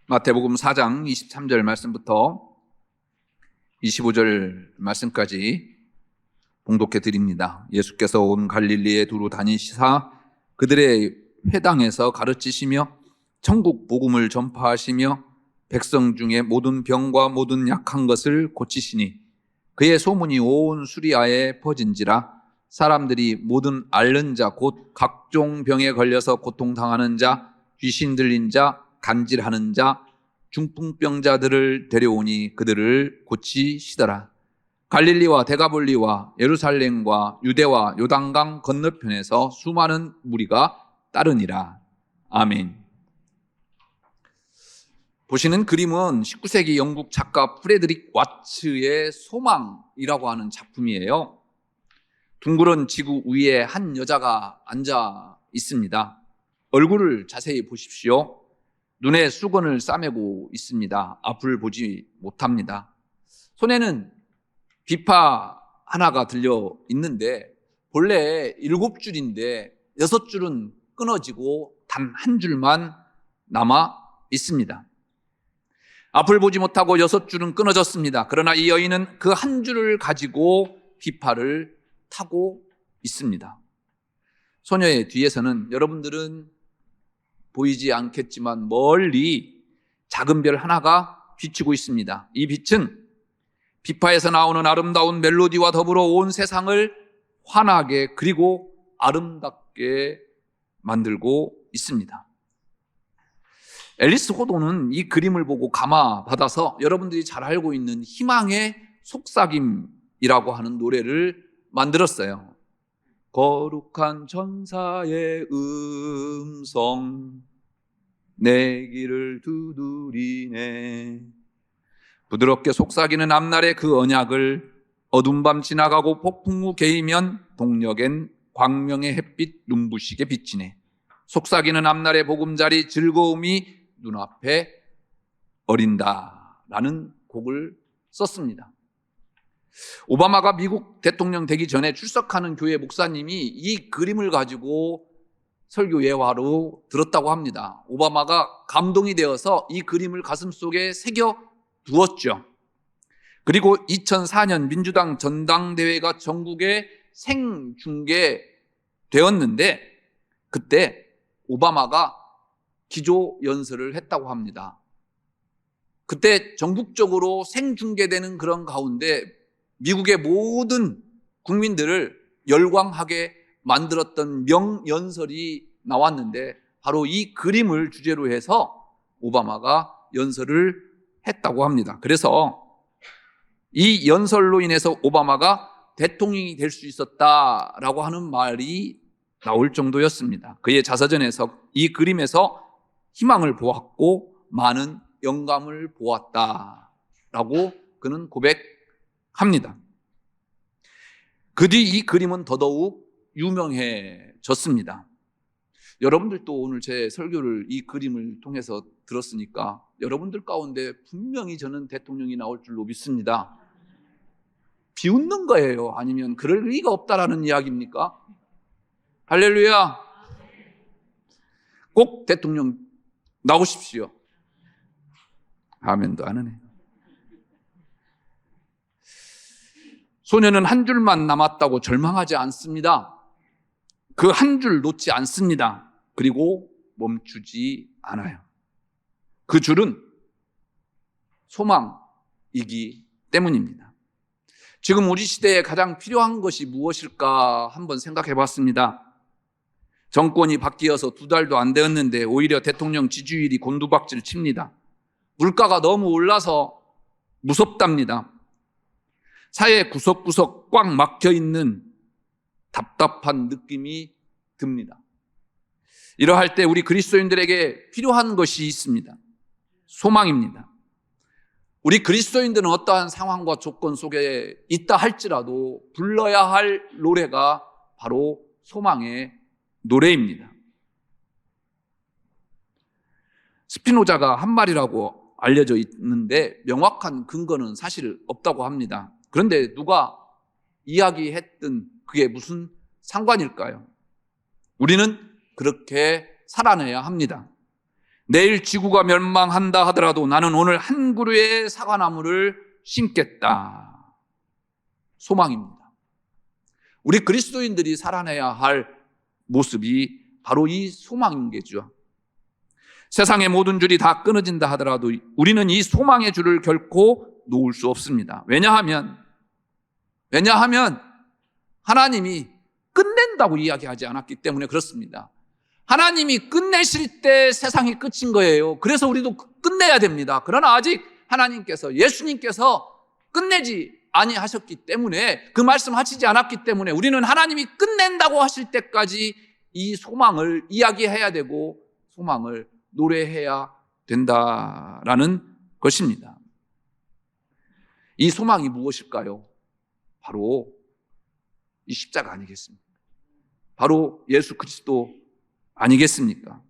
마태복음 4장 23절 말씀부터 25절 말씀까지 봉독해 드립니다. 예수께서 온 갈릴리에 두루 다니시사 그들의 회당에서 가르치시며 천국 복음을 전파하시며 백성 중에 모든 병과 모든 약한 것을 고치시니 그의 소문이 온 수리아에 퍼진지라. 사람들이 모든 앓는 자 곧 각종 병에 걸려서 고통당하는 자, 귀신 들린 자, 간질하는 자, 중풍병자들을 데려오니 그들을 고치시더라. 갈릴리와 데가볼리와 예루살렘과 유대와 요단강 건너편에서 수많은 무리가 따르니라. 아멘. 보시는 그림은 19세기 영국 작가 프레드릭 와츠의 소망이라고 하는 작품이에요. 둥그런 지구 위에 한 여자가 앉아 있습니다. 얼굴을 자세히 보십시오. 눈에 수건을 싸매고 있습니다. 앞을 보지 못합니다. 손에는 비파 하나가 들려 있는데 본래 7줄인데 6줄은 끊어지고 단 한 줄만 남아 있습니다. 앞을 보지 못하고 6줄은 끊어졌습니다. 그러나 이 여인은 그 한 줄을 가지고 비파를 타고 있습니다. 소녀의 뒤에서는 여러분들은 보이지 않겠지만 멀리 작은 별 하나가 비추고 있습니다. 이 빛은 비파에서 나오는 아름다운 멜로디와 더불어 온 세상을 환하게 그리고 아름답게 만들고 있습니다. 앨리스 호도는 이 그림을 보고 감화받아서 여러분들이 잘 알고 있는 희망의 속삭임이라고 하는 노래를 만들었어요. 거룩한 천사의 음성 내 길을 두드리네. 부드럽게 속삭이는 앞날의 그 언약을 어두운 밤 지나가고 폭풍 후 개이면 동력엔 광명의 햇빛 눈부시게 비치네. 속삭이는 앞날의 보금자리 즐거움이 눈앞에 어린다 라는 곡을 썼습니다. 오바마가 미국 대통령 되기 전에 출석하는 교회 목사님이 이 그림을 가지고 설교 예화로 들었다고 합니다. 오바마가 감동이 되어서 이 그림을 가슴속에 새겨 두었죠. 그리고 2004년 민주당 전당대회가 전국에 생중계되었는데 그때 오바마가 기조 연설을 했다고 합니다. 그때 전국적으로 생중계되는 그런 가운데 미국의 모든 국민들을 열광하게 만들었던 명연설이 나왔는데 바로 이 그림을 주제로 해서 오바마가 연설을 했다고 합니다. 그래서 이 연설로 인해서 오바마가 대통령이 될 수 있었다라고 하는 말이 나올 정도였습니다. 그의 자서전에서 이 그림에서 희망을 보았고 많은 영감을 보았다라고 그는 고백합니다. 그 뒤 이 그림은 더더욱 유명해졌습니다. 여러분들도 오늘 제 설교를 이 그림을 통해서 들었으니까 여러분들 가운데 분명히 저는 대통령이 나올 줄로 믿습니다. 비웃는 거예요? 아니면 그럴 리가 없다라는 이야기입니까? 할렐루야. 꼭 대통령 나오십시오. 아멘도 안 하네. 소녀는 한 줄만 남았다고 절망하지 않습니다. 그 한 줄 놓지 않습니다. 그리고 멈추지 않아요. 그 줄은 소망이기 때문입니다. 지금 우리 시대에 가장 필요한 것이 무엇일까 한번 생각해 봤습니다. 정권이 바뀌어서 2달도 안 되었는데 오히려 대통령 지지율이 곤두박질 칩니다. 물가가 너무 올라서 무섭답니다. 사회 구석구석 꽉 막혀 있는 답답한 느낌이 듭니다. 이러할 때 우리 그리스도인들에게 필요한 것이 있습니다. 소망입니다. 우리 그리스도인들은 어떠한 상황과 조건 속에 있다 할지라도 불러야 할 노래가 바로 소망의 노래입니다. 스피노자가 한 말이라고 알려져 있는데 명확한 근거는 사실 없다고 합니다. 그런데 누가 이야기했든 그게 무슨 상관일까요? 우리는 그렇게 살아내야 합니다. 내일 지구가 멸망한다 하더라도 나는 오늘 한 그루의 사과나무를 심겠다. 소망입니다. 우리 그리스도인들이 살아내야 할 모습이 바로 이 소망인 게죠. 세상의 모든 줄이 다 끊어진다 하더라도 우리는 이 소망의 줄을 결코 놓을 수 없습니다. 왜냐하면 하나님이 끝낸다고 이야기하지 않았기 때문에 그렇습니다. 하나님이 끝내실 때 세상이 끝인 거예요. 그래서 우리도 끝내야 됩니다. 그러나 아직 하나님께서, 예수님께서 끝내지 아니하셨기 때문에, 그 말씀하시지 않았기 때문에 우리는 하나님이 끝낸다고 하실 때까지 이 소망을 이야기해야 되고 소망을 노래해야 된다라는 것입니다. 이 소망이 무엇일까요? 바로 이 십자가 아니겠습니까? 바로 예수 그리스도 아니겠습니까?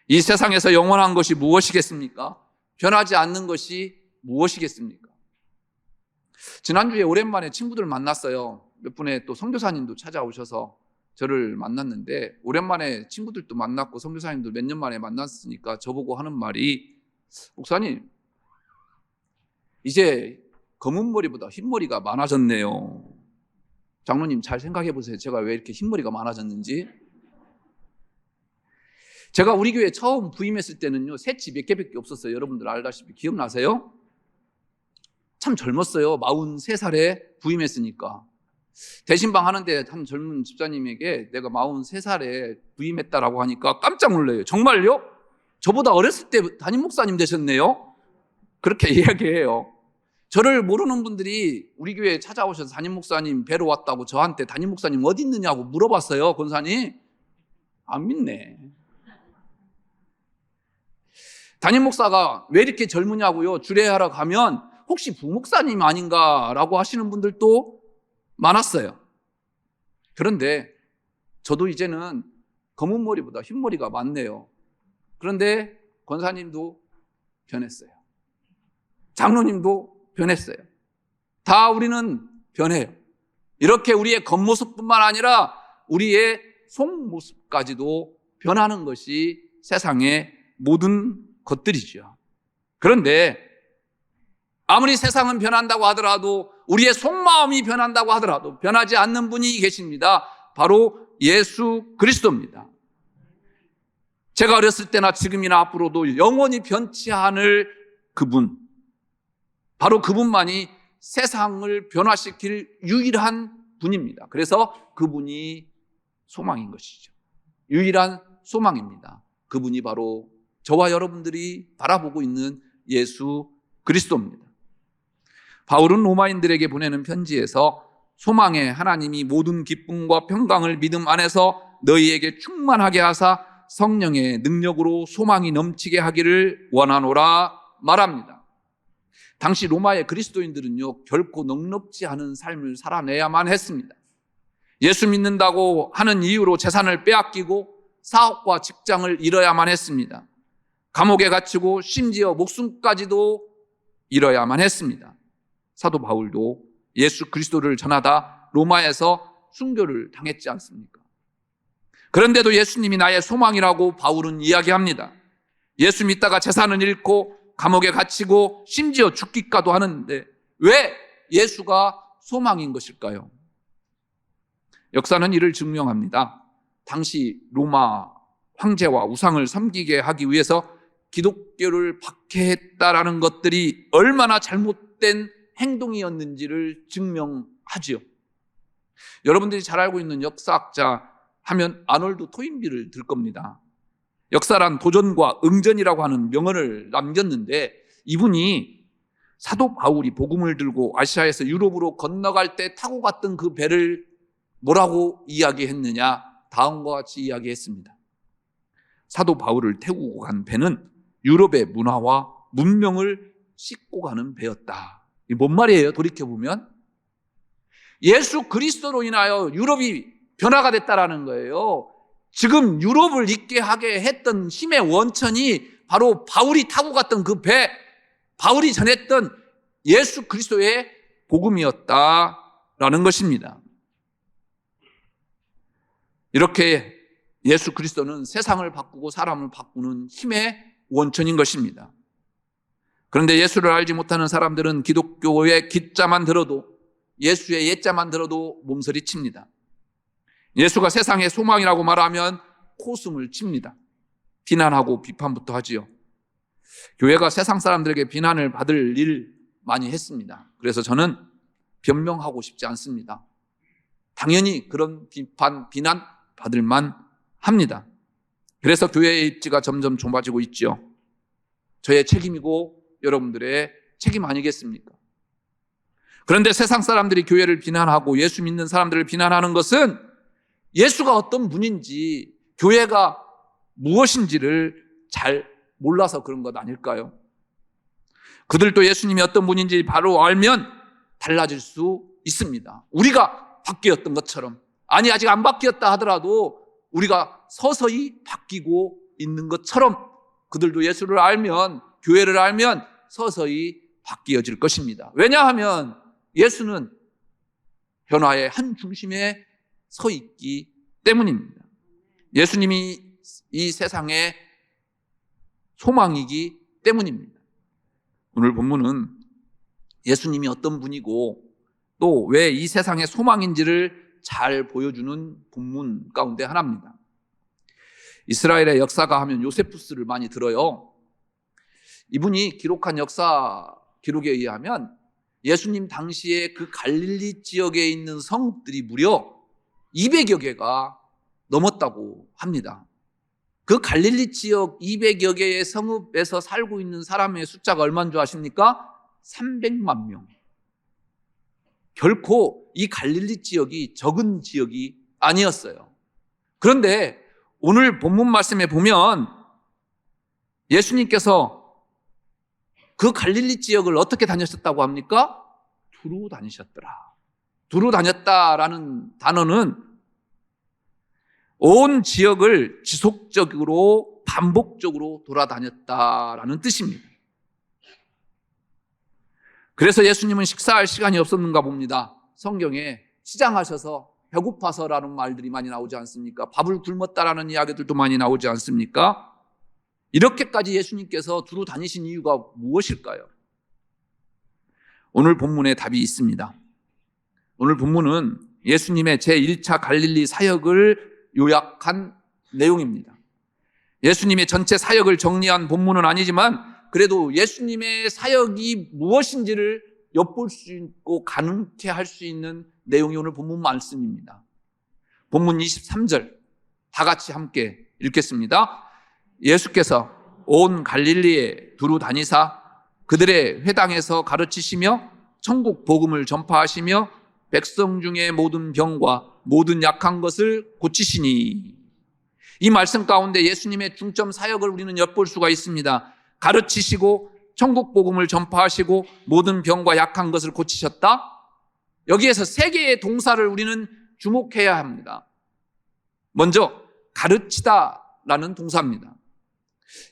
이 세상에서 영원한 것이 무엇이겠습니까? 변하지 않는 것이 무엇이겠습니까? 지난주에 오랜만에 친구들 만났어요. 몇 분의 또 선교사님도 찾아오셔서 저를 만났는데, 오랜만에 친구들도 만났고 선교사님도 몇 년 만에 만났으니까 저보고 하는 말이, 목사님 이제 검은 머리보다 흰 머리가 많아졌네요. 장로님 잘 생각해 보세요. 제가 왜 이렇게 흰 머리가 많아졌는지. 제가 우리 교회 처음 부임했을 때는요, 새치 몇 개밖에 없었어요. 여러분들 알다시피 기억나세요? 참 젊었어요. 43살에 부임했으니까. 대신방 하는데 한 젊은 집사님에게 내가 43살에 부임했다라고 하니까 깜짝 놀라요. 정말요? 저보다 어렸을 때 담임 목사님 되셨네요? 그렇게 이야기해요. 저를 모르는 분들이 우리 교회에 찾아오셔서 담임 목사님 뵈러 왔다고 저한테 담임 목사님 어디 있느냐고 물어봤어요. 권사님 안 믿네. 담임 목사가 왜 이렇게 젊으냐고요? 주례하러 가면 혹시 부목사님 아닌가라고 하시는 분들도 많았어요. 그런데 저도 이제는 검은 머리보다 흰 머리가 많네요. 그런데 권사님도 변했어요. 장로님도 변했어요. 다 우리는 변해요. 이렇게 우리의 겉모습뿐만 아니라 우리의 속모습까지도 변하는 것이 세상의 모든 것들이죠. 그런데 아무리 세상은 변한다고 하더라도, 우리의 속마음이 변한다고 하더라도 변하지 않는 분이 계십니다. 바로 예수 그리스도입니다. 제가 어렸을 때나 지금이나 앞으로도 영원히 변치 않을 그분, 바로 그분만이 세상을 변화시킬 유일한 분입니다. 그래서 그분이 소망인 것이죠. 유일한 소망입니다. 그분이 바로 저와 여러분들이 바라보고 있는 예수 그리스도입니다. 바울은 로마인들에게 보내는 편지에서 소망의 하나님이 모든 기쁨과 평강을 믿음 안에서 너희에게 충만하게 하사 성령의 능력으로 소망이 넘치게 하기를 원하노라 말합니다. 당시 로마의 그리스도인들은요, 결코 넉넉지 않은 삶을 살아내야만 했습니다. 예수 믿는다고 하는 이유로 재산을 빼앗기고 사업과 직장을 잃어야만 했습니다. 감옥에 갇히고 심지어 목숨까지도 잃어야만 했습니다. 사도 바울도 예수 그리스도를 전하다 로마에서 순교를 당했지 않습니까? 그런데도 예수님이 나의 소망이라고 바울은 이야기합니다. 예수 믿다가 재산을 잃고 감옥에 갇히고 심지어 죽기까지 하는데 왜 예수가 소망인 것일까요? 역사는 이를 증명합니다. 당시 로마 황제와 우상을 섬기게 하기 위해서 기독교를 박해했다라는 것들이 얼마나 잘못된 행동이었는지를 증명하지요. 여러분들이 잘 알고 있는 역사학자 하면 아놀드 토인비를 들 겁니다. 역사란 도전과 응전이라고 하는 명언을 남겼는데, 이분이 사도 바울이 복음을 들고 아시아에서 유럽으로 건너갈 때 타고 갔던 그 배를 뭐라고 이야기했느냐? 다음과 같이 이야기했습니다. 사도 바울을 태우고 간 배는 유럽의 문화와 문명을 싣고 가는 배였다. 이게 뭔 말이에요? 돌이켜보면 예수 그리스도로 인하여 유럽이 변화가 됐다라는 거예요. 지금 유럽을 있게 하게 했던 힘의 원천이 바로 바울이 타고 갔던 그 배, 바울이 전했던 예수 그리스도의 복음이었다라는 것입니다. 이렇게 예수 그리스도는 세상을 바꾸고 사람을 바꾸는 힘의 원천인 것입니다. 그런데 예수를 알지 못하는 사람들은 기독교의 기자만 들어도, 예수의 옛자만 들어도 몸서리 칩니다. 예수가 세상의 소망이라고 말하면 코숨을 칩니다. 비난하고 비판부터 하지요. 교회가 세상 사람들에게 비난을 받을 일 많이 했습니다. 그래서 저는 변명하고 싶지 않습니다. 당연히 그런 비판, 비난 받을 만 합니다. 그래서 교회의 입지가 점점 좁아지고 있죠. 저의 책임이고 여러분들의 책임 아니겠습니까? 그런데 세상 사람들이 교회를 비난하고 예수 믿는 사람들을 비난하는 것은 예수가 어떤 분인지, 교회가 무엇인지를 잘 몰라서 그런 것 아닐까요? 그들도 예수님이 어떤 분인지 바로 알면 달라질 수 있습니다. 우리가 바뀌었던 것처럼, 아니 아직 안 바뀌었다 하더라도 우리가 서서히 바뀌고 있는 것처럼 그들도 예수를 알면, 교회를 알면 서서히 바뀌어질 것입니다. 왜냐하면 예수는 변화의 한 중심에 서 있기 때문입니다. 예수님이 이 세상의 소망이기 때문입니다. 오늘 본문은 예수님이 어떤 분이고 또 왜 이 세상의 소망인지를 잘 보여주는 본문 가운데 하나입니다. 이스라엘의 역사가 하면 요세푸스를 많이 들어요. 이분이 기록한 역사 기록에 의하면 예수님 당시에 그 갈릴리 지역에 있는 성읍들이 무려 200여 개가 넘었다고 합니다. 그 갈릴리 지역 200여 개의 성읍에서 살고 있는 사람의 숫자가 얼마인 줄 아십니까? 300만 명. 결코 이 갈릴리 지역이 적은 지역이 아니었어요. 그런데 오늘 본문 말씀에 보면 예수님께서 그 갈릴리 지역을 어떻게 다니셨다고 합니까? 두루 다니셨더라. 두루 다녔다라는 단어는 온 지역을 지속적으로 반복적으로 돌아다녔다라는 뜻입니다. 그래서 예수님은 식사할 시간이 없었는가 봅니다. 성경에 시장하셔서 배고파서라는 말들이 많이 나오지 않습니까? 밥을 굶었다라는 이야기들도 많이 나오지 않습니까? 이렇게까지 예수님께서 두루 다니신 이유가 무엇일까요? 오늘 본문에 답이 있습니다. 오늘 본문은 예수님의 제1차 갈릴리 사역을 요약한 내용입니다. 예수님의 전체 사역을 정리한 본문은 아니지만 그래도 예수님의 사역이 무엇인지를 엿볼 수 있고 가능케 할 수 있는 내용이 오늘 본문 말씀입니다. 본문 23절 다 같이 함께 읽겠습니다. 예수께서 온 갈릴리에 두루 다니사 그들의 회당에서 가르치시며 천국 복음을 전파하시며 백성 중에 모든 병과 모든 약한 것을 고치시니. 이 말씀 가운데 예수님의 중점 사역을 우리는 엿볼 수가 있습니다. 가르치시고 천국 복음을 전파하시고 모든 병과 약한 것을 고치셨다. 여기에서 세 개의 동사를 우리는 주목해야 합니다. 먼저 가르치다라는 동사입니다.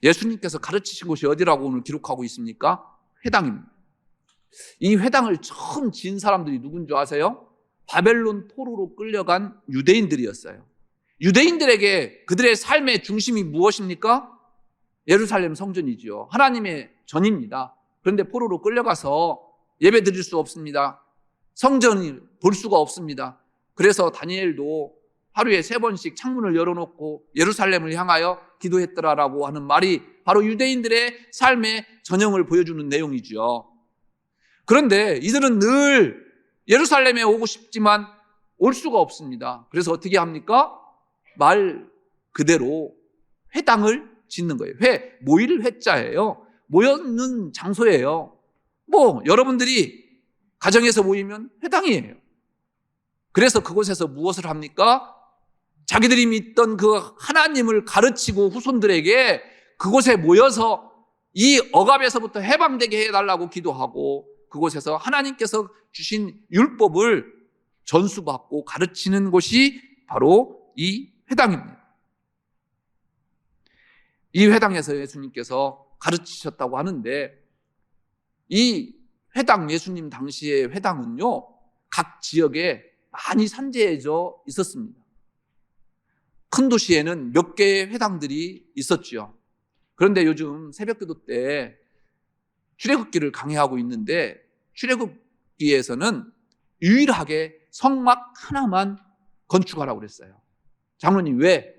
예수님께서 가르치신 곳이 어디라고 오늘 기록하고 있습니까? 회당입니다. 이 회당을 처음 지은 사람들이 누군지 아세요? 바벨론 포로로 끌려간 유대인들이었어요. 유대인들에게 그들의 삶의 중심이 무엇입니까? 예루살렘 성전이지요. 하나님의 전입니다. 그런데 포로로 끌려가서 예배 드릴 수 없습니다. 성전을 볼 수가 없습니다. 그래서 다니엘도 하루에 3번씩 창문을 열어놓고 예루살렘을 향하여 기도했더라라고 하는 말이 바로 유대인들의 삶의 전형을 보여주는 내용이죠. 그런데 이들은 늘 예루살렘에 오고 싶지만 올 수가 없습니다. 그래서 어떻게 합니까? 말 그대로 회당을 짓는 거예요. 모일 회자예요. 모였는 장소예요. 여러분들이 가정에서 모이면 회당이에요. 그래서 그곳에서 무엇을 합니까? 자기들이 믿던 그 하나님을 가르치고 후손들에게 그곳에 모여서 이 억압에서부터 해방되게 해달라고 기도하고 그곳에서 하나님께서 주신 율법을 전수받고 가르치는 곳이 바로 이 회당입니다. 이 회당에서 예수님께서 가르치셨다고 하는데 이 회당, 예수님 당시의 회당은요, 각 지역에 많이 산재해져 있었습니다. 큰 도시에는 몇 개의 회당들이 있었죠. 그런데 요즘 새벽기도 때 출애굽기를 강의하고 있는데 출애굽기에서는 유일하게 성막 하나만 건축하라고 그랬어요. 장로님, 왜?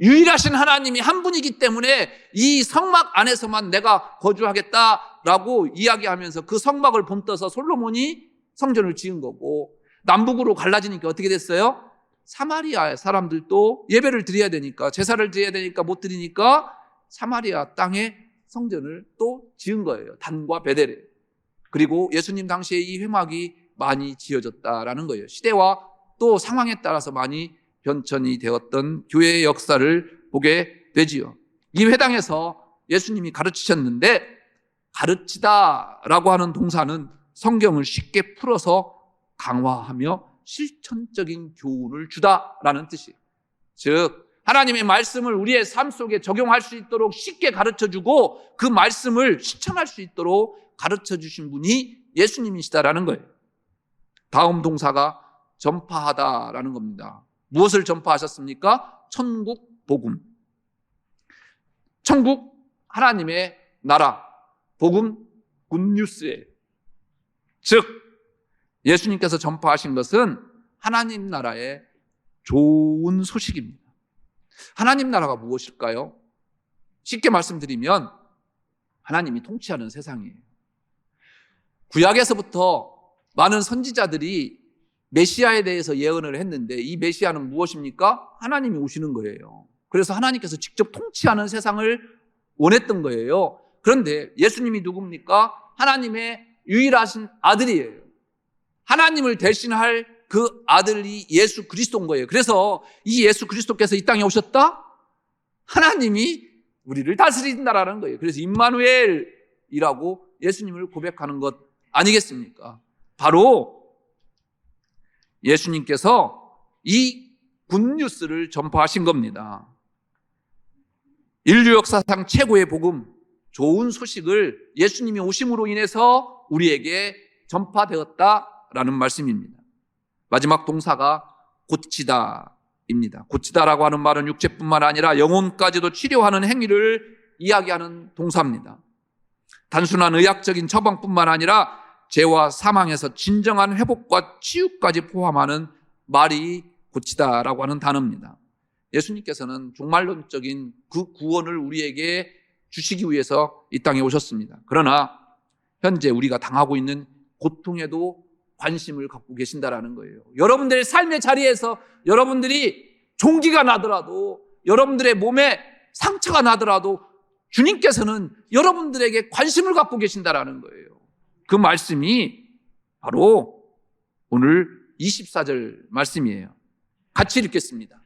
유일하신 하나님이 한 분이기 때문에 이 성막 안에서만 내가 거주하겠다라고 이야기하면서 그 성막을 본떠서 솔로몬이 성전을 지은 거고, 남북으로 갈라지니까 어떻게 됐어요? 사마리아 사람들도 예배를 드려야 되니까, 제사를 드려야 되니까 못 드리니까 사마리아 땅에 성전을 또 지은 거예요. 단과 베델에. 그리고 예수님 당시에 이 회막이 많이 지어졌다라는 거예요. 시대와 또 상황에 따라서 많이 변천이 되었던 교회의 역사를 보게 되지요. 이 회당에서 예수님이 가르치셨는데, 가르치다라고 하는 동사는 성경을 쉽게 풀어서 강화하며 실천적인 교훈을 주다라는 뜻이에요. 즉, 하나님의 말씀을 우리의 삶 속에 적용할 수 있도록 쉽게 가르쳐주고 그 말씀을 실천할 수 있도록 가르쳐주신 분이 예수님이시다라는 거예요. 다음 동사가 전파하다라는 겁니다. 무엇을 전파하셨습니까? 천국 복음. 천국, 하나님의 나라, 복음, 굿뉴스예요. 즉, 예수님께서 전파하신 것은 하나님 나라의 좋은 소식입니다. 하나님 나라가 무엇일까요? 쉽게 말씀드리면 하나님이 통치하는 세상이에요. 구약에서부터 많은 선지자들이 메시아에 대해서 예언을 했는데, 이 메시아는 무엇입니까? 하나님이 오시는 거예요. 그래서 하나님께서 직접 통치하는 세상을 원했던 거예요. 그런데 예수님이 누굽니까? 하나님의 유일하신 아들이에요. 하나님을 대신할 그 아들이 예수 그리스도인 거예요. 그래서 이 예수 그리스도께서 이 땅에 오셨다? 하나님이 우리를 다스린다라는 거예요. 그래서 임마누엘이라고 예수님을 고백하는 것 아니겠습니까? 바로 예수님께서 이 굿뉴스를 전파하신 겁니다. 인류 역사상 최고의 복음, 좋은 소식을 예수님이 오심으로 인해서 우리에게 전파되었다라는 말씀입니다. 마지막 동사가 고치다입니다. 고치다라고 하는 말은 육체뿐만 아니라 영혼까지도 치료하는 행위를 이야기하는 동사입니다. 단순한 의학적인 처방뿐만 아니라 죄와 사망에서 진정한 회복과 치유까지 포함하는 말이 고치다라고 하는 단어입니다. 예수님께서는 종말론적인 그 구원을 우리에게 주시기 위해서 이 땅에 오셨습니다. 그러나 현재 우리가 당하고 있는 고통에도 관심을 갖고 계신다라는 거예요. 여러분들의 삶의 자리에서 여러분들이 종기가 나더라도, 여러분들의 몸에 상처가 나더라도 주님께서는 여러분들에게 관심을 갖고 계신다라는 거예요. 그 말씀이 바로 오늘 24절 말씀이에요. 같이 읽겠습니다.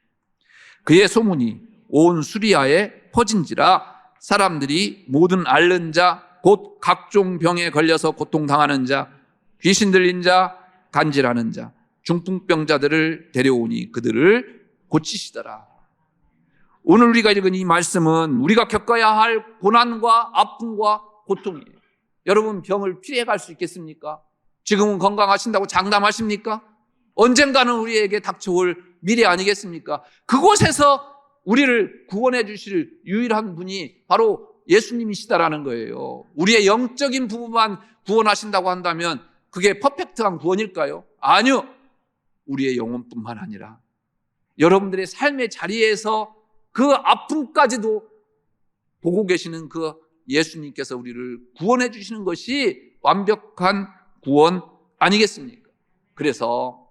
그의 소문이 온 수리아에 퍼진지라 사람들이 모든 앓는 자, 곧 각종 병에 걸려서 고통당하는 자, 귀신 들린 자, 간질하는 자, 중풍병자들을 데려오니 그들을 고치시더라. 오늘 우리가 읽은 이 말씀은 우리가 겪어야 할 고난과 아픔과 고통이에요. 여러분, 병을 피해갈 수 있겠습니까? 지금은 건강하신다고 장담하십니까? 언젠가는 우리에게 닥쳐올 미래 아니겠습니까? 그곳에서 우리를 구원해 주실 유일한 분이 바로 예수님이시다라는 거예요. 우리의 영적인 부분만 구원하신다고 한다면 그게 퍼펙트한 구원일까요? 아니요. 우리의 영혼뿐만 아니라 여러분들의 삶의 자리에서 그 아픔까지도 보고 계시는 그 예수님께서 우리를 구원해 주시는 것이 완벽한 구원 아니겠습니까? 그래서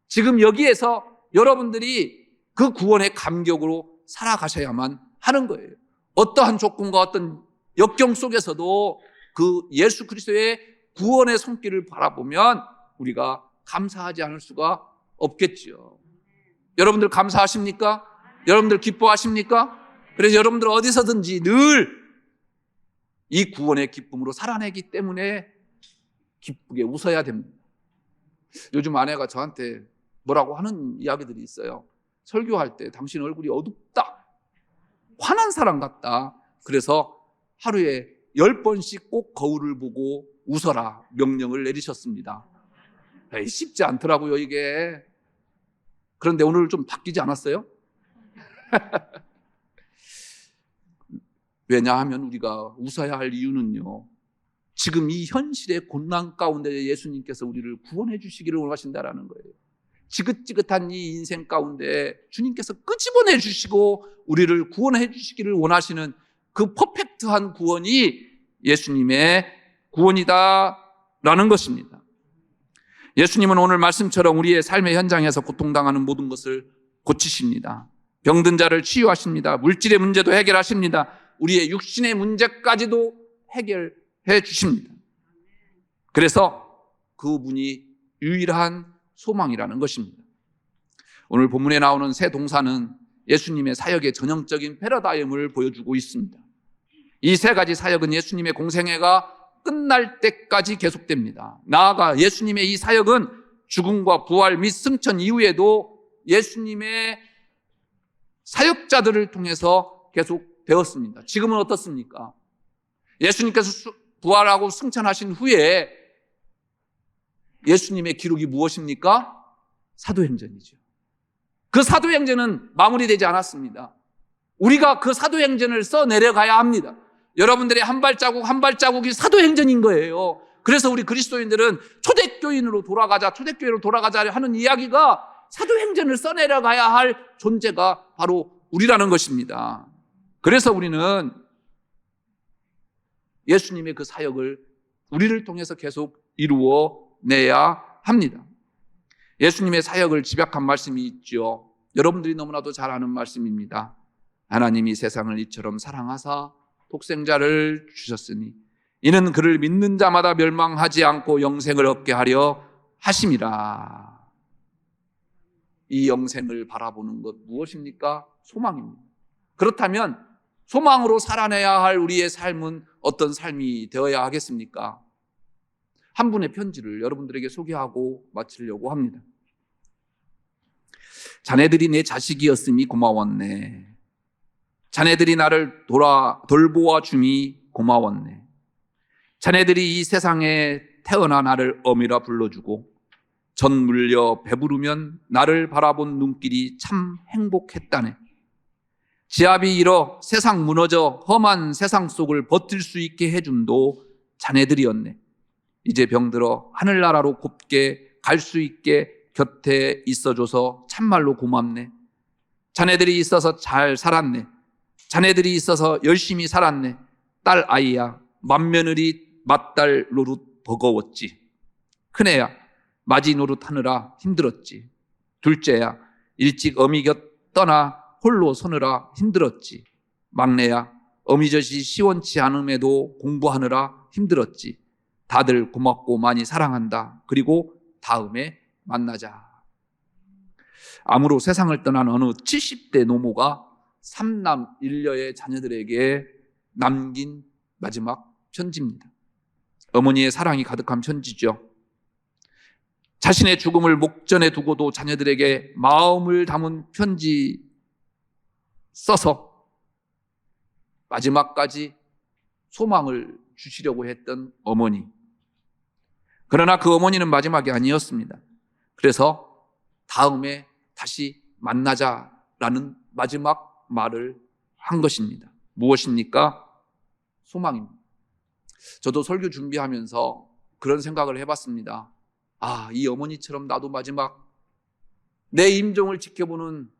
지금 여기에서 여러분들이 그 구원의 감격으로 살아가셔야만 하는 거예요. 어떠한 조건과 어떤 역경 속에서도 그 예수 그리스도의 구원의 손길을 바라보면 우리가 감사하지 않을 수가 없겠죠. 여러분들 감사하십니까? 여러분들 기뻐하십니까? 그래서 여러분들 어디서든지 늘 이 구원의 기쁨으로 살아내기 때문에 기쁘게 웃어야 됩니다. 요즘 아내가 저한테 뭐라고 하는 이야기들이 있어요. 설교할 때 당신 얼굴이 어둡다, 화난 사람 같다. 그래서 하루에 10번씩 꼭 거울을 보고 웃어라 명령을 내리셨습니다. 쉽지 않더라고요, 이게. 그런데 오늘 좀 바뀌지 않았어요? 왜냐하면 우리가 웃어야 할 이유는요, 지금 이 현실의 고난 가운데 예수님께서 우리를 구원해 주시기를 원하신다라는 거예요. 지긋지긋한 이 인생 가운데 주님께서 끄집어내 주시고 우리를 구원해 주시기를 원하시는 그 퍼펙트한 구원이 예수님의 구원이다라는 것입니다. 예수님은 오늘 말씀처럼 우리의 삶의 현장에서 고통당하는 모든 것을 고치십니다. 병든 자를 치유하십니다. 물질의 문제도 해결하십니다. 우리의 육신의 문제까지도 해결해 주십니다. 그래서 그분이 유일한 소망이라는 것입니다. 오늘 본문에 나오는 세 동사는 예수님의 사역의 전형적인 패러다임을 보여주고 있습니다. 이 세 가지 사역은 예수님의 공생애가 끝날 때까지 계속됩니다. 나아가 예수님의 이 사역은 죽음과 부활 및 승천 이후에도 예수님의 사역자들을 통해서 계속되었습니다. 지금은 어떻습니까? 예수님께서 부활하고 승천하신 후에 예수님의 기록이 무엇입니까? 사도행전이죠. 그 사도행전은 마무리되지 않았습니다. 우리가 그 사도행전을 써내려가야 합니다. 여러분들의 한 발자국 한 발자국이 사도행전인 거예요. 그래서 우리 그리스도인들은 초대교인으로 돌아가자 하는 이야기가 사도행전을 써내려가야 할 존재가 바로 우리라는 것입니다. 그래서 우리는 예수님의 그 사역을 우리를 통해서 계속 이루어내야 합니다. 예수님의 사역을 집약한 말씀이 있죠. 여러분들이 너무나도 잘 아는 말씀입니다. 하나님이 세상을 이처럼 사랑하사 독생자를 주셨으니 이는 그를 믿는 자마다 멸망하지 않고 영생을 얻게 하려 하심이라. 이 영생을 바라보는 것 무엇입니까? 소망입니다. 그렇다면 소망으로 살아내야 할 우리의 삶은 어떤 삶이 되어야 하겠습니까? 한 분의 편지를 여러분들에게 소개하고 마치려고 합니다. 자네들이 내 자식이었음이 고마웠네. 자네들이 나를 돌보아 줌이 고마웠네. 자네들이 이 세상에 태어나 나를 어미라 불러주고 전 물려 배부르면 나를 바라본 눈길이 참 행복했다네. 지압이 일어 세상 무너져 험한 세상 속을 버틸 수 있게 해준도 자네들이었네. 이제 병들어 하늘나라로 곱게 갈 수 있게 곁에 있어줘서 참말로 고맙네. 자네들이 있어서 잘 살았네. 자네들이 있어서 열심히 살았네. 딸 아이야, 맏며느리 맏딸 노릇 버거웠지. 큰애야, 맞이 노릇 하느라 힘들었지. 둘째야, 일찍 어미 곁 떠나 홀로 서느라 힘들었지. 막내야, 어미젖이 시원치 않음에도 공부하느라 힘들었지. 다들 고맙고 많이 사랑한다. 그리고 다음에 만나자. 암으로 세상을 떠난 어느 70대 노모가 3남 1녀의 자녀들에게 남긴 마지막 편지입니다. 어머니의 사랑이 가득한 편지죠. 자신의 죽음을 목전에 두고도 자녀들에게 마음을 담은 편지 써서 마지막까지 소망을 주시려고 했던 어머니. 그러나 그 어머니는 마지막이 아니었습니다. 그래서 다음에 다시 만나자라는 마지막 말을 한 것입니다. 무엇입니까? 소망입니다. 저도 설교 준비하면서 그런 생각을 해봤습니다. 이 어머니처럼 나도 마지막 내 임종을 지켜보는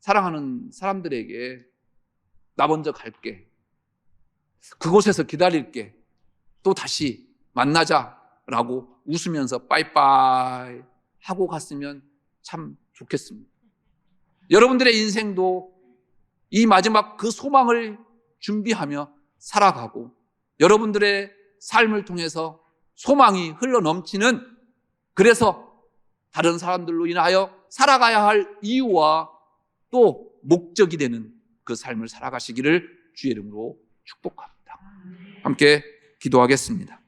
사랑하는 사람들에게 나 먼저 갈게. 그곳에서 기다릴게. 또 다시 만나자라고 웃으면서 빠이빠이 하고 갔으면 참 좋겠습니다. 여러분들의 인생도 이 마지막 그 소망을 준비하며 살아가고 여러분들의 삶을 통해서 소망이 흘러넘치는, 그래서 다른 사람들로 인하여 살아가야 할 이유와 또 목적이 되는 그 삶을 살아가시기를 주의 이름으로 축복합니다. 함께 기도하겠습니다.